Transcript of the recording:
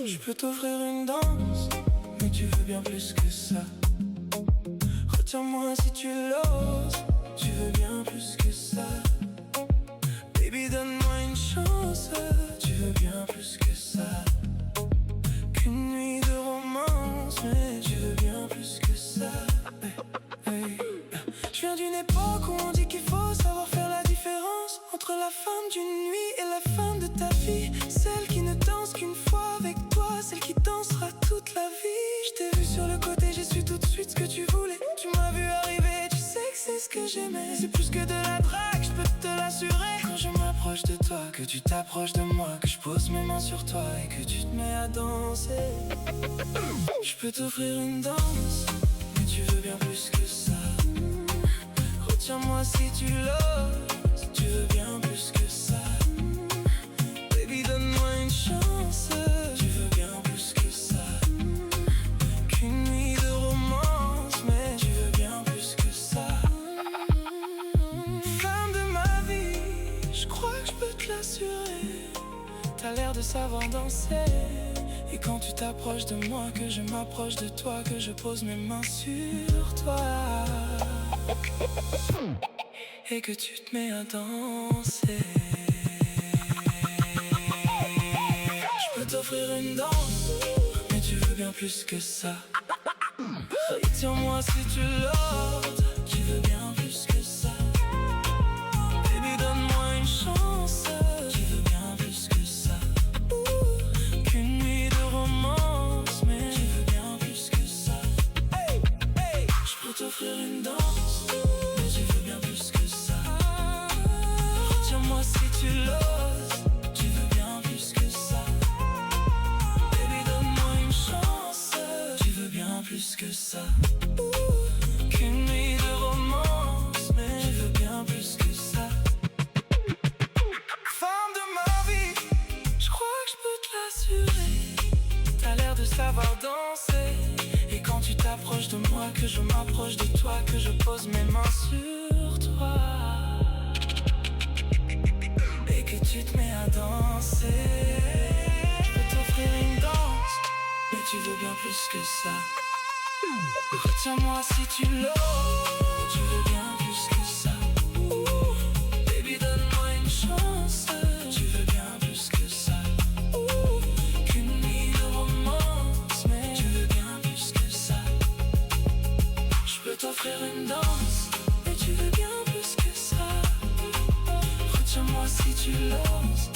Je peux t'offrir une danse, mais tu veux bien plus que ça. Retiens-moi si tu l'oses, tu veux bien plus que ça. Baby, donne-moi une chance, tu veux bien plus que ça. Qu'une nuit de romance, mais tu veux bien plus que ça. Hey. Je viens d'une époque où on dit qu'il faut savoir faire la différence entre la femme d'une nuit et la femme de ta vie. Celle qui ne danse qu'une fois avec toi, celle qui dansera toute la vie. Je t'ai vu sur le côté, j'ai su tout de suite ce que tu voulais. Tu m'as vu arriver, tu sais que c'est ce que j'aimais. C'est plus que de la drague, je peux te l'assurer. Quand je m'approche de toi, que tu t'approches de moi, que je pose mes mains sur toi et que tu te mets à danser. Je peux t'offrir une danse, mais tu veux bien plus que ça. Retiens-moi si tu l'oses, tu veux bien plus que ça. Baby, donne-moi une chance, tu veux bien plus que ça. Qu'une nuit de romance, mais tu veux bien plus que ça. Femme de ma vie, je crois que je peux te l'assurer. T'as l'air de savoir danser. Et quand tu t'approches de moi, que je m'approche de toi, que je pose mes mains sur toi et que tu te mets à danser. Je peux t'offrir une danse, mais tu veux bien plus que ça. Retiens-moi si tu l'oses, tu veux bien plus que ça. Baby, donne-moi une chance, tu veux bien plus que ça. Qu'une nuit de romance, mais tu veux bien plus que ça. Je peux t'offrir une danse, mais tu veux bien plus que ça. Retiens-moi si tu l'oses, tu veux bien plus que ça. Baby, donne-moi une chance, tu veux bien plus que ça. Qu'une nuit de romance, mais je veux bien plus que ça. Femme de ma vie, je crois que je peux te l'assurer. T'as l'air de savoir danser. Et quand tu t'approches de moi, que je m'approche de toi, que je pose mes mains sur toi et que tu te mets à danser. Je peux t'offrir une danse, mais tu veux bien plus que ça. Retiens-moi si tu l'oses, tu veux bien plus que ça. Baby, donne-moi une chance, tu veux bien plus que ça. Qu'une nuit de romance, mais tu veux bien plus que ça. Je peux t'offrir une danse, mais tu veux bien plus que ça. Retiens-moi si tu l'oses,